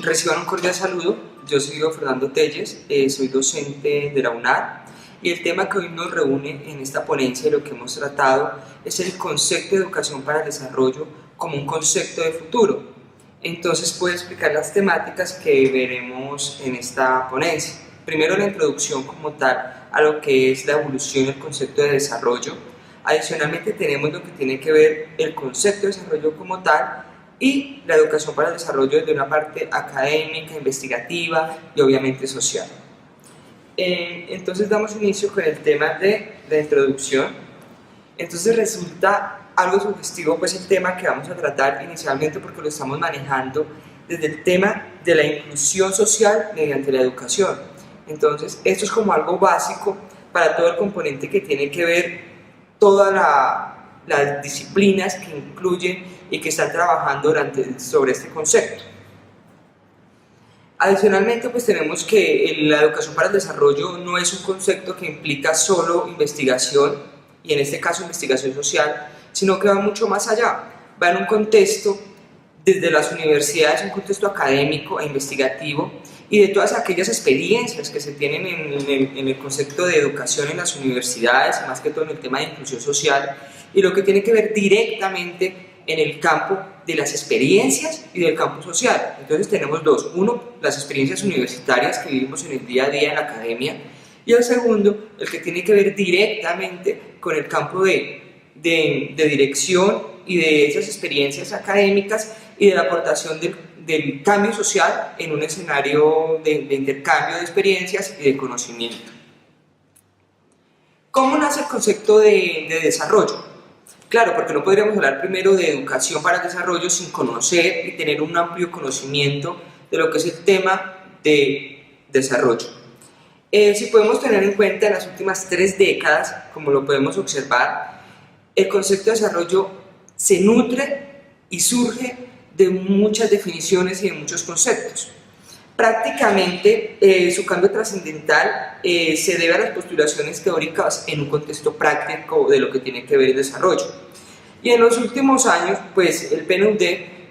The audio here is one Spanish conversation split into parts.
Reciban un cordial saludo. Yo soy Fernando Telles, soy docente de la UNAD y el tema que hoy nos reúne en esta ponencia de lo que hemos tratado es el concepto de educación para el desarrollo como un concepto de futuro. Entonces puedo explicar las temáticas que veremos en esta ponencia. Primero, la introducción como tal a lo que es la evolución del concepto de desarrollo. Adicionalmente tenemos lo que tiene que ver el concepto de desarrollo como tal y la educación para el desarrollo desde una parte académica, investigativa y obviamente social. Entonces damos inicio con el tema de la introducción. Entonces resulta algo sugestivo pues el tema que vamos a tratar inicialmente porque lo estamos manejando desde el tema de la inclusión social mediante la educación. Entonces esto es como algo básico para todo el componente que tiene que ver todas las disciplinas que incluyen y que están trabajando sobre este concepto. Adicionalmente, pues tenemos que la educación para el desarrollo no es un concepto que implica solo investigación, y en este caso investigación social, sino que va mucho más allá, va en un contexto desde las universidades, un contexto académico e investigativo, y de todas aquellas experiencias que se tienen en el concepto de educación en las universidades, y más que todo en el tema de inclusión social, y lo que tiene que ver directamente en el campo de las experiencias y del campo social. Entonces tenemos dos: uno, las experiencias universitarias que vivimos en el día a día en la academia, y el segundo, el que tiene que ver directamente con el campo de dirección y de esas experiencias académicas y de la aportación del cambio social en un escenario de intercambio de experiencias y de conocimiento. ¿Cómo nace el concepto de desarrollo? Claro, porque no podríamos hablar primero de educación para el desarrollo sin conocer y tener un amplio conocimiento de lo que es el tema de desarrollo. Si podemos tener en cuenta en las últimas 3 décadas, como lo podemos observar, el concepto de desarrollo se nutre y surge de muchas definiciones y de muchos conceptos. Prácticamente su cambio trascendental se debe a las postulaciones teóricas en un contexto práctico de lo que tiene que ver el desarrollo. Y en los últimos años, pues el PNUD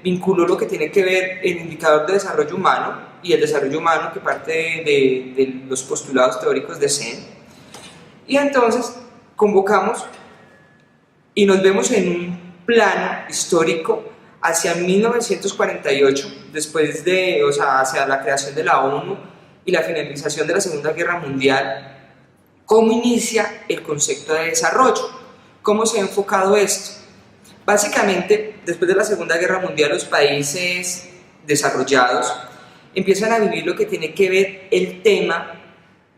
vinculó lo que tiene que ver el indicador de desarrollo humano y el desarrollo humano que parte de los postulados teóricos de CEN. Y entonces convocamos y nos vemos en un plano histórico hacia 1948, hacia la creación de la ONU y la finalización de la Segunda Guerra Mundial. ¿Cómo inicia el concepto de desarrollo? ¿Cómo se ha enfocado esto? Básicamente, después de la Segunda Guerra Mundial, los países desarrollados empiezan a vivir lo que tiene que ver el tema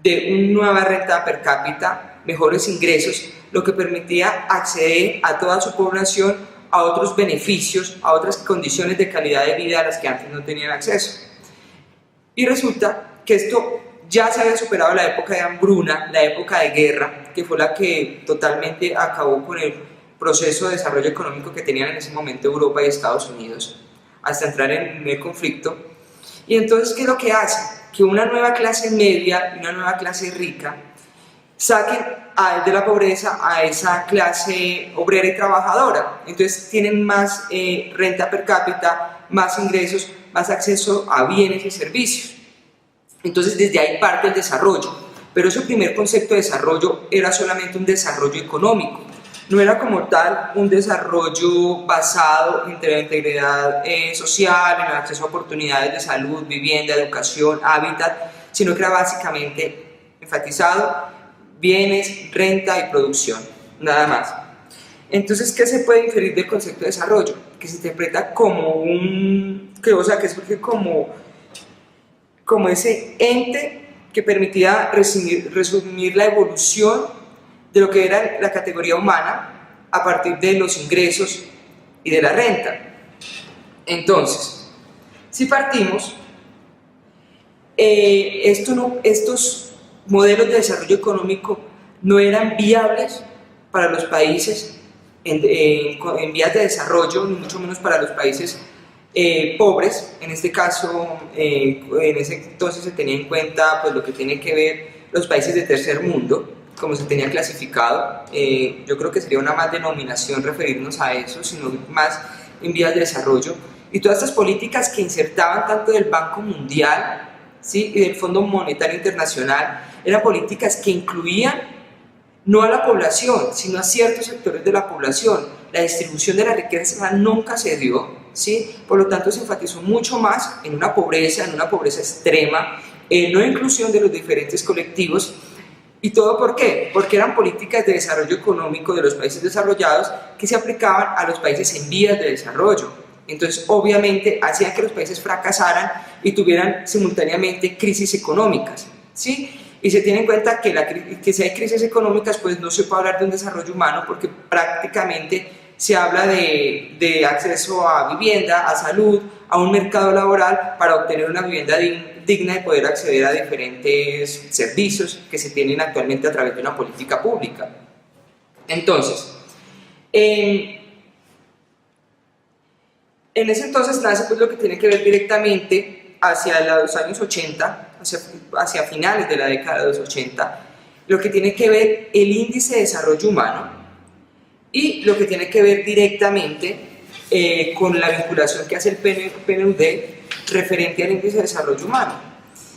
de una nueva renta per cápita, mejores ingresos, lo que permitía acceder a toda su población a otros beneficios, a otras condiciones de calidad de vida a las que antes no tenían acceso. Y resulta que esto ya se había superado la época de hambruna, la época de guerra, que fue la que totalmente acabó con el proceso de desarrollo económico que tenían en ese momento Europa y Estados Unidos, hasta entrar en el conflicto. Y entonces, ¿qué es lo que hace? Que una nueva clase media y una nueva clase rica saquen de la pobreza a esa clase obrera y trabajadora. Entonces tienen más renta per cápita, más ingresos, más acceso a bienes y servicios. Entonces desde ahí parte el desarrollo. Pero ese primer concepto de desarrollo era solamente un desarrollo económico. No era como tal un desarrollo basado en la integridad social, en el acceso a oportunidades de salud, vivienda, educación, hábitat, sino que era básicamente enfatizado bienes, renta y producción, nada más. Entonces, ¿qué se puede inferir del concepto de desarrollo? Que se interpreta como como ese ente que permitía resumir la evolución de lo que era la categoría humana a partir de los ingresos y de la renta. Entonces, si partimos, estos modelos de desarrollo económico no eran viables para los países en vías de desarrollo, ni mucho menos para los países pobres. En este caso, en ese entonces se tenía en cuenta pues, lo que tiene que ver los países de tercer mundo, como se tenía clasificado. Yo creo que sería una mal denominación referirnos a eso, sino más en vías de desarrollo. Y todas estas políticas que insertaban tanto del Banco Mundial, ¿sí?, y del Fondo Monetario Internacional, eran políticas que incluían no a la población, sino a ciertos sectores de la población. La distribución de la riqueza nunca se dio, ¿sí? Por lo tanto se enfatizó mucho más en una pobreza extrema, en no inclusión de los diferentes colectivos. ¿Y todo por qué? Porque eran políticas de desarrollo económico de los países desarrollados que se aplicaban a los países en vías de desarrollo. Entonces, obviamente, hacían que los países fracasaran y tuvieran simultáneamente crisis económicas, ¿sí? Y se tiene en cuenta que si hay crisis económicas, pues no se puede hablar de un desarrollo humano, porque prácticamente se habla de acceso a vivienda, a salud, a un mercado laboral para obtener una vivienda digna y poder acceder a diferentes servicios que se tienen actualmente a través de una política pública. Entonces, en ese entonces nace pues lo que tiene que ver directamente hacia los años 80, hacia finales de la década de los 80, lo que tiene que ver el índice de desarrollo humano y lo que tiene que ver directamente con la vinculación que hace el PNUD referente al índice de desarrollo humano,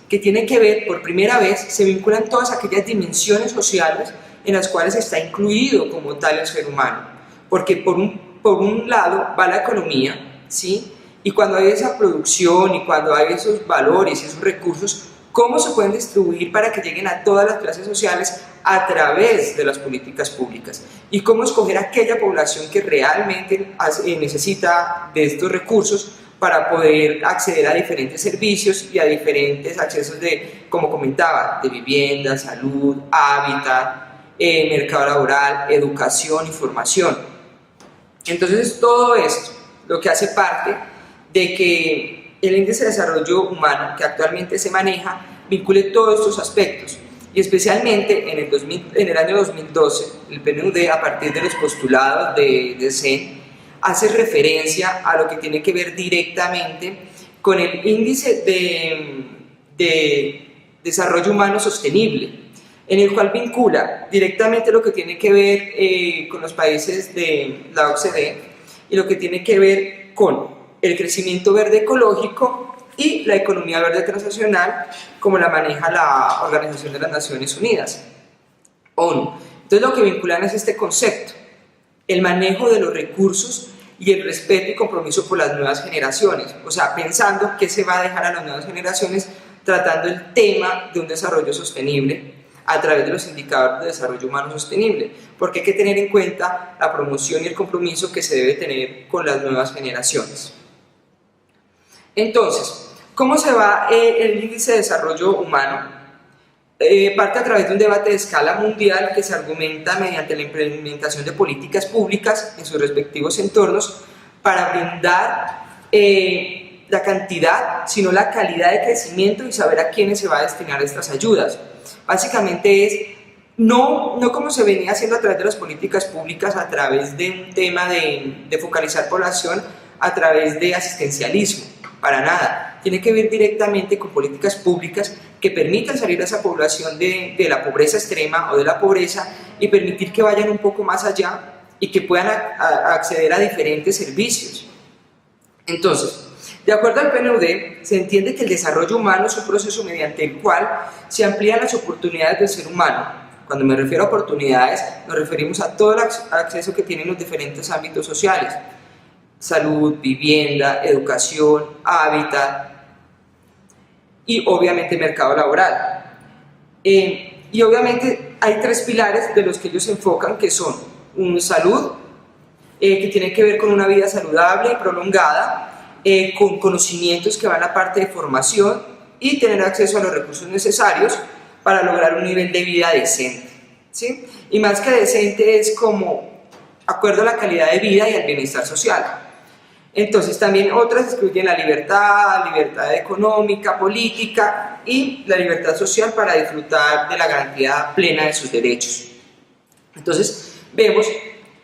que tiene que ver, por primera vez, se vinculan todas aquellas dimensiones sociales en las cuales está incluido como tal el ser humano, porque por un lado va la economía, ¿sí? Y cuando hay esa producción y cuando hay esos valores y esos recursos, ¿cómo se pueden distribuir para que lleguen a todas las clases sociales a través de las políticas públicas? Y cómo escoger aquella población que realmente necesita de estos recursos para poder acceder a diferentes servicios y a diferentes accesos de, como comentaba, de vivienda, salud, hábitat, mercado laboral, educación y formación. Entonces todo esto lo que hace parte de que el índice de desarrollo humano que actualmente se maneja vincule todos estos aspectos, y especialmente en el año 2012 el PNUD, a partir de los postulados de CEN, hace referencia a lo que tiene que ver directamente con el índice de desarrollo humano sostenible, en el cual vincula directamente lo que tiene que ver con los países de la OCDE y lo que tiene que ver con el crecimiento verde ecológico y la economía verde transnacional, como la maneja la Organización de las Naciones Unidas, ONU. Entonces lo que vinculan es este concepto, el manejo de los recursos y el respeto y compromiso por las nuevas generaciones, o sea, pensando qué se va a dejar a las nuevas generaciones, tratando el tema de un desarrollo sostenible a través de los indicadores de desarrollo humano sostenible, porque hay que tener en cuenta la promoción y el compromiso que se debe tener con las nuevas generaciones. Entonces, ¿cómo se va el índice de desarrollo humano? Parte a través de un debate de escala mundial que se argumenta mediante la implementación de políticas públicas en sus respectivos entornos para brindar la cantidad, sino la calidad de crecimiento y saber a quiénes se va a destinar estas ayudas. Básicamente es no como se venía haciendo a través de las políticas públicas, a través de un tema de focalizar población, a través de asistencialismo, para nada. Tiene que ver directamente con políticas públicas que permitan salir a esa población de la pobreza extrema o de la pobreza y permitir que vayan un poco más allá y que puedan acceder a diferentes servicios. Entonces, de acuerdo al PNUD, se entiende que el desarrollo humano es un proceso mediante el cual se amplían las oportunidades del ser humano. Cuando me refiero a oportunidades, nos referimos a todo el acceso que tienen los diferentes ámbitos sociales: salud, vivienda, educación, hábitat y obviamente mercado laboral. Y obviamente hay tres pilares de los que ellos se enfocan, que son salud, que tiene que ver con una vida saludable y prolongada, con conocimientos que van a parte de formación y tener acceso a los recursos necesarios para lograr un nivel de vida decente, ¿sí? Y más que decente es como acuerdo a la calidad de vida y al bienestar social. Entonces también otras incluyen la libertad económica, política y la libertad social para disfrutar de la garantía plena de sus derechos. Entonces vemos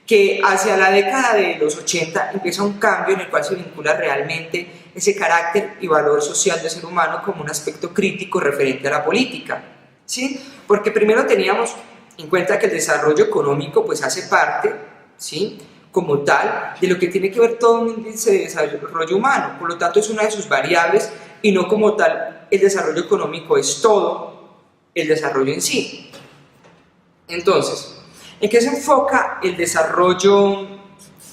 que hacia la década de los 80 empieza un cambio en el cual se vincula realmente ese carácter y valor social del ser humano como un aspecto crítico referente a la política, ¿sí? Porque primero teníamos en cuenta que el desarrollo económico pues hace parte, ¿sí?, como tal de lo que tiene que ver todo un índice de desarrollo humano. Por lo tanto, es una de sus variables y no como tal el desarrollo económico es todo el desarrollo en sí. Entonces, ¿en qué se enfoca el desarrollo,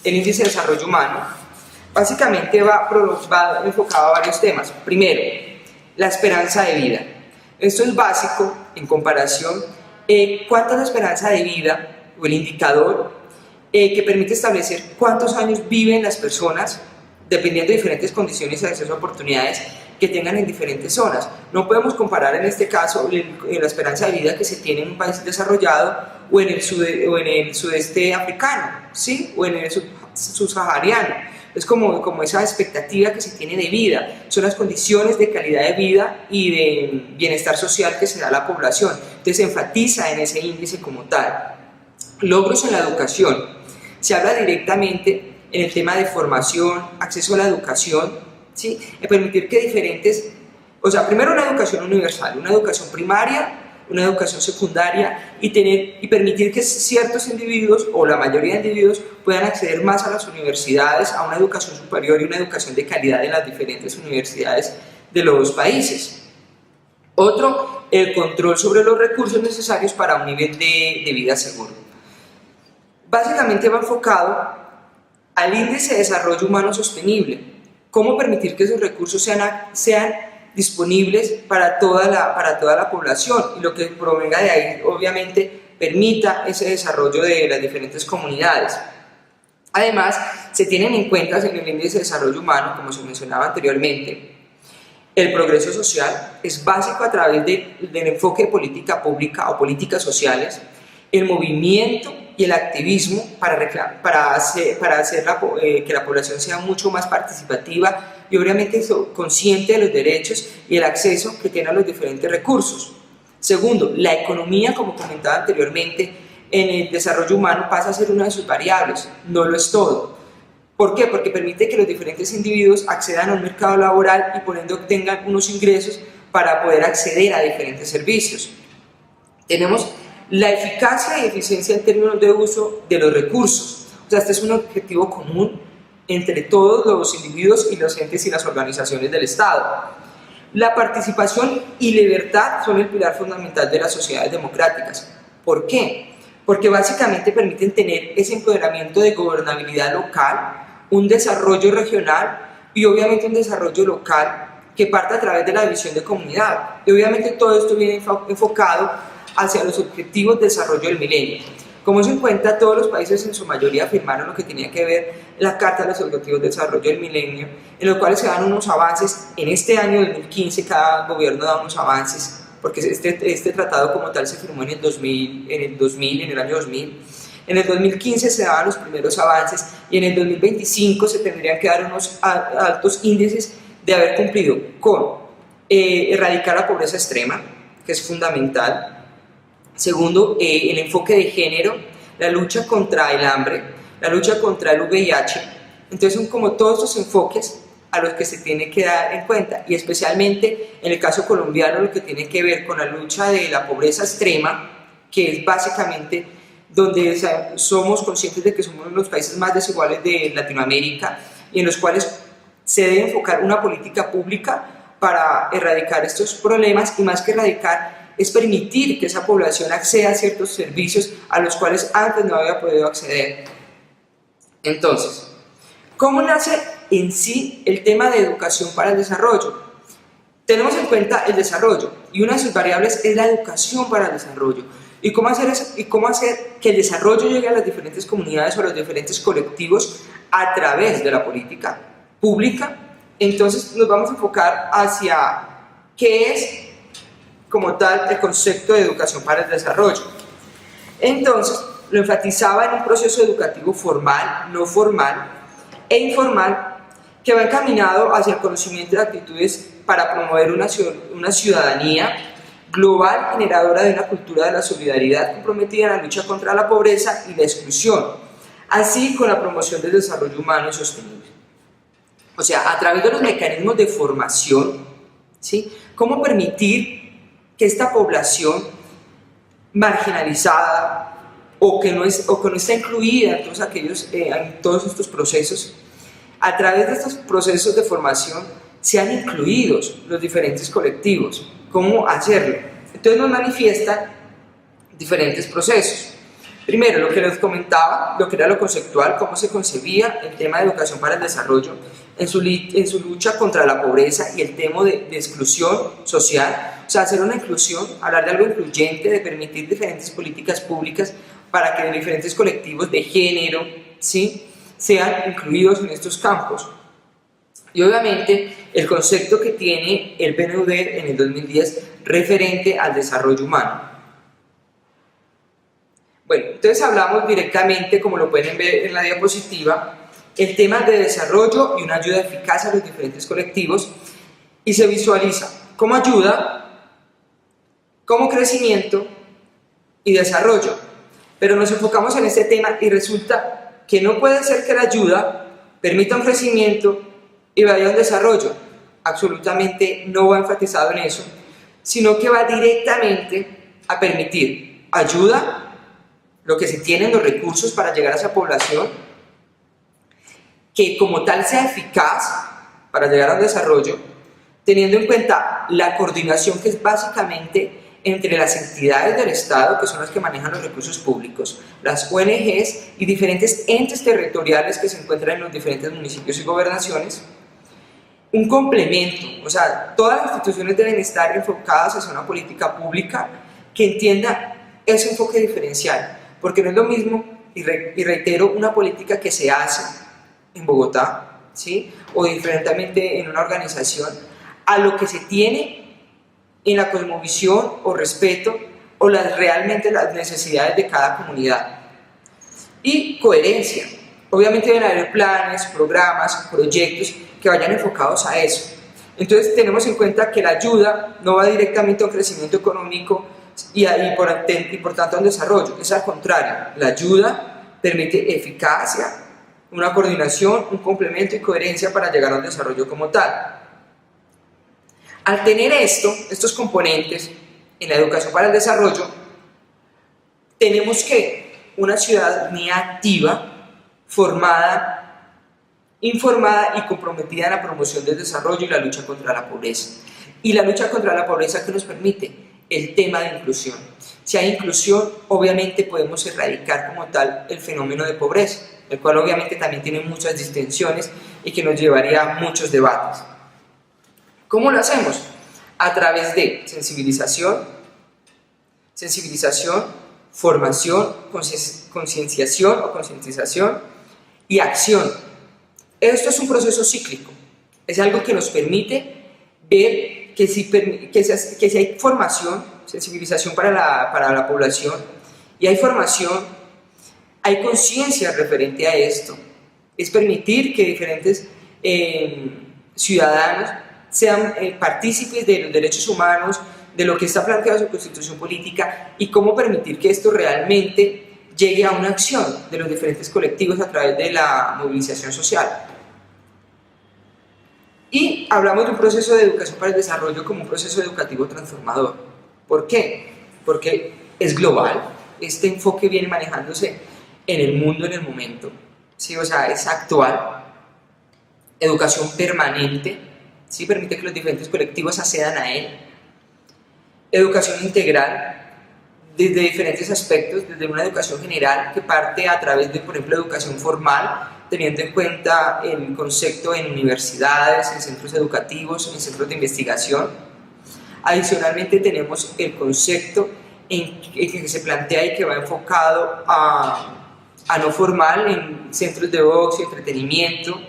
el índice de desarrollo humano? Básicamente va enfocado a varios temas. Primero, la esperanza de vida. Esto es básico en comparación. ¿Cuánta es la esperanza de vida o el indicador que permite establecer cuántos años viven las personas dependiendo de diferentes condiciones de acceso a oportunidades que tengan en diferentes zonas? No podemos comparar en este caso la esperanza de vida que se tiene en un país desarrollado o en el sudeste africano, ¿sí? O en el subsahariano. Es como esa expectativa que se tiene de vida, son las condiciones de calidad de vida y de bienestar social que se da a la población. Entonces se enfatiza en ese índice como tal. Logros en la educación. Se habla directamente en el tema de formación, acceso a la educación, ¿sí? De permitir que primero una educación universal, una educación primaria, una educación secundaria y permitir que ciertos individuos o la mayoría de individuos puedan acceder más a las universidades, a una educación superior y una educación de calidad en las diferentes universidades de los países. Otro, el control sobre los recursos necesarios para un nivel de vida seguro. Básicamente va enfocado al índice de desarrollo humano sostenible, cómo permitir que esos recursos sean disponibles para toda la población y lo que provenga de ahí obviamente permita ese desarrollo de las diferentes comunidades. Además, se tienen en cuenta en el índice de desarrollo humano, como se mencionaba anteriormente, el progreso social es básico a través del enfoque de política pública o políticas sociales, el movimiento y el activismo para hacer que la población sea mucho más participativa y obviamente consciente de los derechos y el acceso que tiene a los diferentes recursos. Segundo, la economía, como comentaba anteriormente, en el desarrollo humano pasa a ser una de sus variables, no lo es todo. ¿Por qué? Porque permite que los diferentes individuos accedan a un mercado laboral y por ende obtengan unos ingresos para poder acceder a diferentes servicios. Tenemos la eficacia y eficiencia en términos de uso de los recursos. O sea, este es un objetivo común entre todos los individuos y los entes y las organizaciones del Estado. La participación y libertad son el pilar fundamental de las sociedades democráticas. ¿Por qué? Porque básicamente permiten tener ese empoderamiento de gobernabilidad local, un desarrollo regional y obviamente un desarrollo local que parte a través de la visión de comunidad. Y obviamente todo esto viene enfocado hacia los objetivos de desarrollo del milenio. Como se encuentra, todos los países en su mayoría firmaron lo que tenía que ver la Carta de los Objetivos de Desarrollo del Milenio, en los cuales se dan unos avances. En este año 2015 cada gobierno da unos avances, porque este tratado como tal se firmó en el año 2000. En el 2015 se daban los primeros avances y en el 2025 se tendrían que dar unos altos índices de haber cumplido con erradicar la pobreza extrema, que es fundamental. Segundo, el enfoque de género, la lucha contra el hambre, la lucha contra el VIH. Entonces son como todos estos enfoques a los que se tiene que dar en cuenta, y especialmente en el caso colombiano lo que tiene que ver con la lucha de la pobreza extrema, que es básicamente donde somos conscientes de que somos los países más desiguales de Latinoamérica y en los cuales se debe enfocar una política pública para erradicar estos problemas, y más que erradicar es permitir que esa población acceda a ciertos servicios a los cuales antes no había podido acceder. Entonces, ¿cómo nace en sí el tema de educación para el desarrollo? Tenemos en cuenta el desarrollo y una de sus variables es la educación para el desarrollo. ¿Y cómo hacer eso? ¿Y cómo hacer que el desarrollo llegue a las diferentes comunidades o a los diferentes colectivos a través de la política pública? Entonces nos vamos a enfocar hacia qué es como tal el concepto de educación para el desarrollo. Entonces lo enfatizaba en un proceso educativo formal, no formal e informal que va encaminado hacia el conocimiento de actitudes para promover una ciudadanía global generadora de una cultura de la solidaridad comprometida en la lucha contra la pobreza y la exclusión, así con la promoción del desarrollo humano y sostenible. O sea, a través de los mecanismos de formación, ¿sí? ¿Cómo permitir que esta población marginalizada, o que no está incluida en todos estos procesos, a través de estos procesos de formación sean incluidos los diferentes colectivos. ¿Cómo hacerlo? Entonces nos manifiestan diferentes procesos. Primero, lo que les comentaba, lo que era lo conceptual, cómo se concebía el tema de educación para el desarrollo en su lucha contra la pobreza y el tema de exclusión social, o sea, hacer una inclusión, hablar de algo incluyente, de permitir diferentes políticas públicas para que diferentes colectivos de género, ¿sí?, sean incluidos en estos campos. Y obviamente el concepto que tiene el PNUD en el 2010 referente al desarrollo humano. Bueno, entonces hablamos directamente, como lo pueden ver en la diapositiva, el tema de desarrollo y una ayuda eficaz a los diferentes colectivos, y se visualiza como ayuda, como crecimiento y desarrollo. Pero nos enfocamos en este tema y resulta que no puede ser que la ayuda permita un crecimiento y vaya a un desarrollo. Absolutamente no va enfatizado en eso, sino que va directamente a permitir ayuda, lo que se tienen los recursos para llegar a esa población, que como tal sea eficaz para llegar a un desarrollo, teniendo en cuenta la coordinación que es básicamente entre las entidades del Estado, que son las que manejan los recursos públicos, las ONGs y diferentes entes territoriales que se encuentran en los diferentes municipios y gobernaciones, un complemento, o sea, todas las instituciones deben estar enfocadas hacia una política pública que entienda ese enfoque diferencial, porque no es lo mismo, y reitero, una política que se hace en Bogotá, ¿sí?, o diferentemente en una organización, a lo que se tiene en la cosmovisión o respeto o realmente las necesidades de cada comunidad. Y coherencia. Obviamente deben haber planes, programas, proyectos que vayan enfocados a eso. Entonces tenemos en cuenta que la ayuda no va directamente a un crecimiento económico y por tanto a un desarrollo. Es al contrario, la ayuda permite eficacia, una coordinación, un complemento y coherencia para llegar a un desarrollo como tal. Al tener estos componentes en la educación para el desarrollo, tenemos que una ciudadanía activa, formada, informada y comprometida en la promoción del desarrollo y la lucha contra la pobreza. Y la lucha contra la pobreza, ¿qué nos permite? El tema de inclusión. Si hay inclusión, obviamente podemos erradicar como tal el fenómeno de pobreza, el cual obviamente también tiene muchas distensiones y que nos llevaría a muchos debates. ¿Cómo lo hacemos? A través de sensibilización, formación, concienciación o concientización y acción. Esto es un proceso cíclico, es algo que nos permite ver que si hay formación, sensibilización para la población y hay formación, hay conciencia referente a esto. Es permitir que diferentes ciudadanos sean partícipes de los derechos humanos, de lo que está planteado en su constitución política y cómo permitir que esto realmente llegue a una acción de los diferentes colectivos a través de la movilización social. Y hablamos de un proceso de educación para el desarrollo como un proceso educativo transformador. ¿Por qué? Porque es global, este enfoque viene manejándose en el mundo en el momento, ¿sí? O sea, es actual, educación permanente, ¿sí? Permite que los diferentes colectivos accedan a él, educación integral, desde diferentes aspectos, desde una educación general que parte a través de, por ejemplo, educación formal, teniendo en cuenta el concepto en universidades, en centros educativos, en centros de investigación. Adicionalmente tenemos el concepto en que se plantea y que va enfocado a no formal, en centros de ocio, entretenimiento,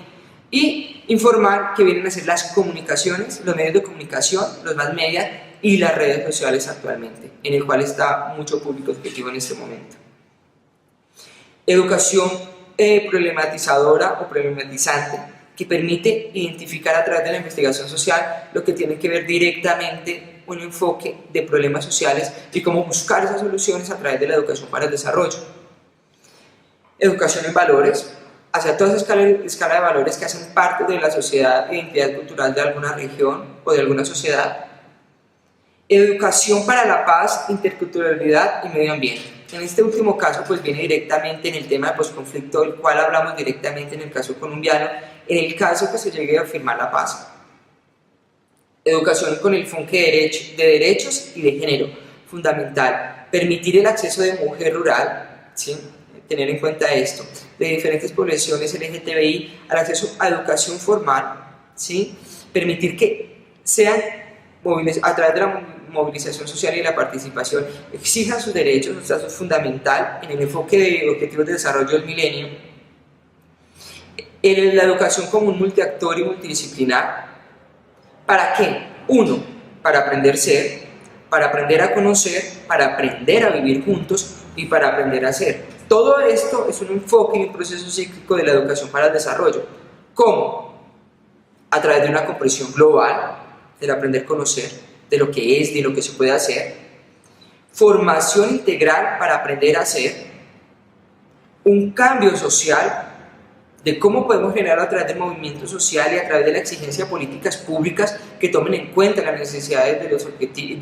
y informal, que vienen a ser las comunicaciones, los medios de comunicación, los mass media y las redes sociales actualmente, en el cual está mucho público objetivo en este momento. Educación problematizadora o problematizante, que permite identificar a través de la investigación social lo que tiene que ver directamente un enfoque de problemas sociales y cómo buscar esas soluciones a través de la educación para el desarrollo. Educación en valores, hacia toda esa escala de valores que hacen parte de la sociedad e identidad cultural de alguna región o de alguna sociedad. Educación para la paz, interculturalidad y medio ambiente. En este último caso pues viene directamente en el tema de posconflicto, del cual hablamos directamente en el caso colombiano, en el caso que se llegue a firmar la paz. Educación con el enfoque de derechos y de género, fundamental. Permitir el acceso de mujer rural, ¿sí? Tener en cuenta esto, de diferentes poblaciones LGTBI al acceso a educación formal, ¿sí? Permitir que sean a través de la movilización social y la participación exijan sus derechos, o sea, eso es fundamental en el enfoque de objetivos de desarrollo del milenio. En la educación como un multiactor y multidisciplinar. ¿Para qué? Uno, para aprender a ser, para aprender a conocer, para aprender a vivir juntos y para aprender a ser. Todo esto es un enfoque y un proceso cíclico de la educación para el desarrollo. ¿Cómo? A través de una comprensión global del aprender a conocer, de lo que es, de lo que se puede hacer. Formación integral para aprender a hacer. Un cambio social de cómo podemos generar a través del movimiento social y a través de la exigencia de políticas públicas que tomen en cuenta las necesidades de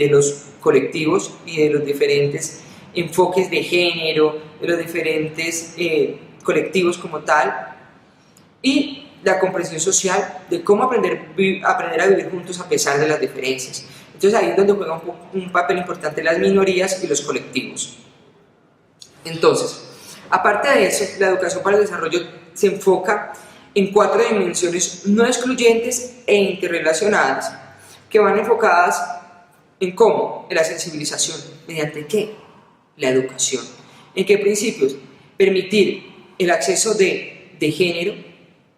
los colectivos y de los diferentes enfoques de género, de los diferentes colectivos como tal, y la comprensión social de cómo aprender a vivir juntos a pesar de las diferencias. Entonces ahí es donde juega un papel importante las minorías y los colectivos. Entonces, aparte de eso, la educación para el desarrollo se enfoca en 4 dimensiones no excluyentes e interrelacionadas que van enfocadas en cómo, en la sensibilización, ¿mediante qué? La educación. ¿En qué principios? Permitir el acceso de género,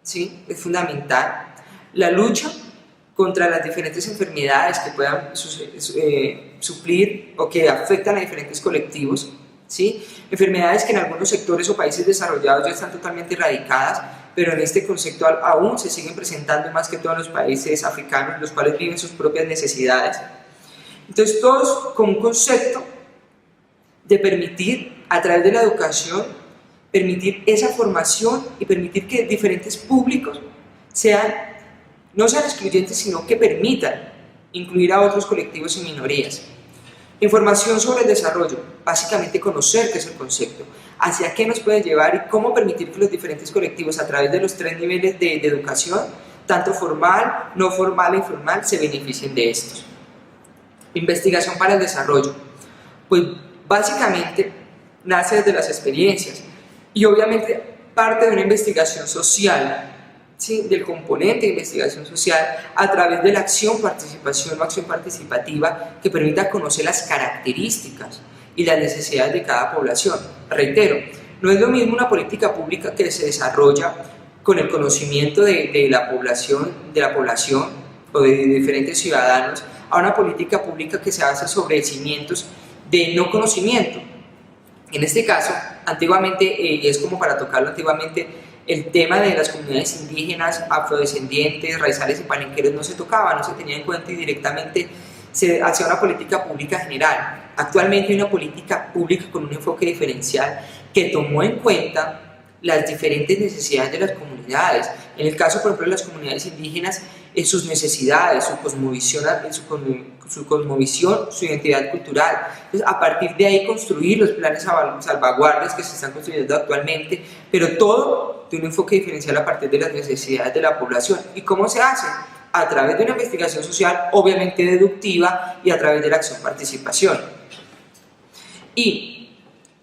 ¿sí? Es fundamental. La lucha contra las diferentes enfermedades que puedan suplir o que afectan a diferentes colectivos, ¿sí? Enfermedades que en algunos sectores o países desarrollados ya están totalmente erradicadas, pero en este concepto aún se siguen presentando, más que todo en los países africanos, los cuales viven sus propias necesidades. Entonces, todos con un concepto de permitir, a través de la educación, permitir esa formación y permitir que diferentes públicos no sean excluyentes, sino que permitan incluir a otros colectivos y minorías. Información sobre el desarrollo, básicamente conocer qué es el concepto, hacia qué nos puede llevar y cómo permitir que los diferentes colectivos a través de los 3 niveles de educación, tanto formal, no formal e informal, se beneficien de estos. Investigación para el desarrollo, pues básicamente nace desde las experiencias y obviamente parte de una investigación social, ¿sí? Del componente de investigación social a través de la acción participativa que permita conocer las características y las necesidades de cada población. Reitero, no es lo mismo una política pública que se desarrolla con el conocimiento de la población o de diferentes ciudadanos a una política pública que se basa sobre cimientos de no conocimiento. En este caso, antiguamente, es como para tocarlo antiguamente, el tema de las comunidades indígenas, afrodescendientes, raizales y palenqueros no se tocaba, no se tenía en cuenta y directamente se hacía una política pública general. Actualmente hay una política pública con un enfoque diferencial que tomó en cuenta las diferentes necesidades de las comunidades. En el caso, por ejemplo, de las comunidades indígenas, sus necesidades, su cosmovisión, su identidad cultural. Entonces, a partir de ahí construir los planes salvaguardas que se están construyendo actualmente, pero todo de un enfoque diferencial a partir de las necesidades de la población. ¿Y cómo se hace? A través de una investigación social, obviamente deductiva, y a través de la acción-participación. Y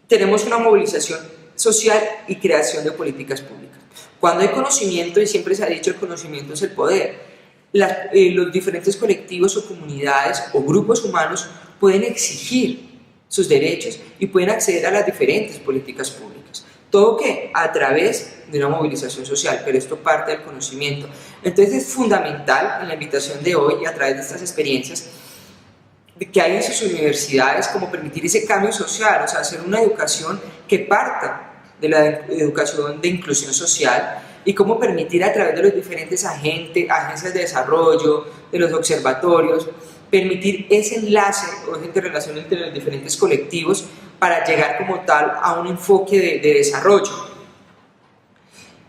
tenemos una movilización social y creación de políticas públicas. Cuando hay conocimiento, y siempre se ha dicho el conocimiento es el poder, los diferentes colectivos o comunidades o grupos humanos pueden exigir sus derechos y pueden acceder a las diferentes políticas públicas. Todo que a través de una movilización social, pero esto parte del conocimiento. Entonces es fundamental en la invitación de hoy y a través de estas experiencias que hay en sus universidades como permitir ese cambio social, o sea, hacer una educación que parta de la educación de inclusión social y cómo permitir a través de los diferentes agencias de desarrollo, de los observatorios, permitir ese enlace o esa interrelación entre los diferentes colectivos para llegar como tal a un enfoque de desarrollo.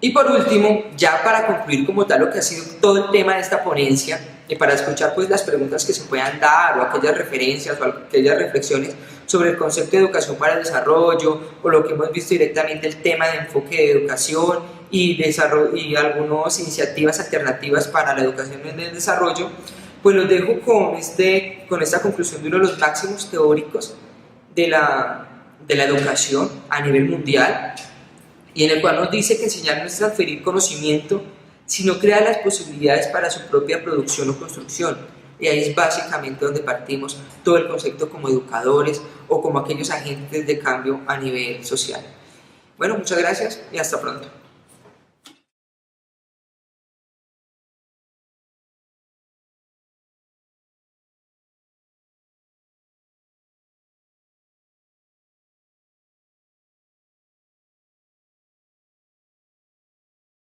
Y por último, ya para concluir como tal lo que ha sido todo el tema de esta ponencia, y para escuchar pues las preguntas que se puedan dar o aquellas referencias o aquellas reflexiones sobre el concepto de educación para el desarrollo o lo que hemos visto directamente, el tema de enfoque de educación y, y algunas iniciativas alternativas para la educación en el desarrollo, pues los dejo con esta conclusión de uno de los máximos teóricos de la educación a nivel mundial, y en el cual nos dice que enseñar no es transferir conocimiento, sino crear las posibilidades para su propia producción o construcción. Y ahí es básicamente donde partimos todo el concepto como educadores o como aquellos agentes de cambio a nivel social. Bueno, muchas gracias y hasta pronto.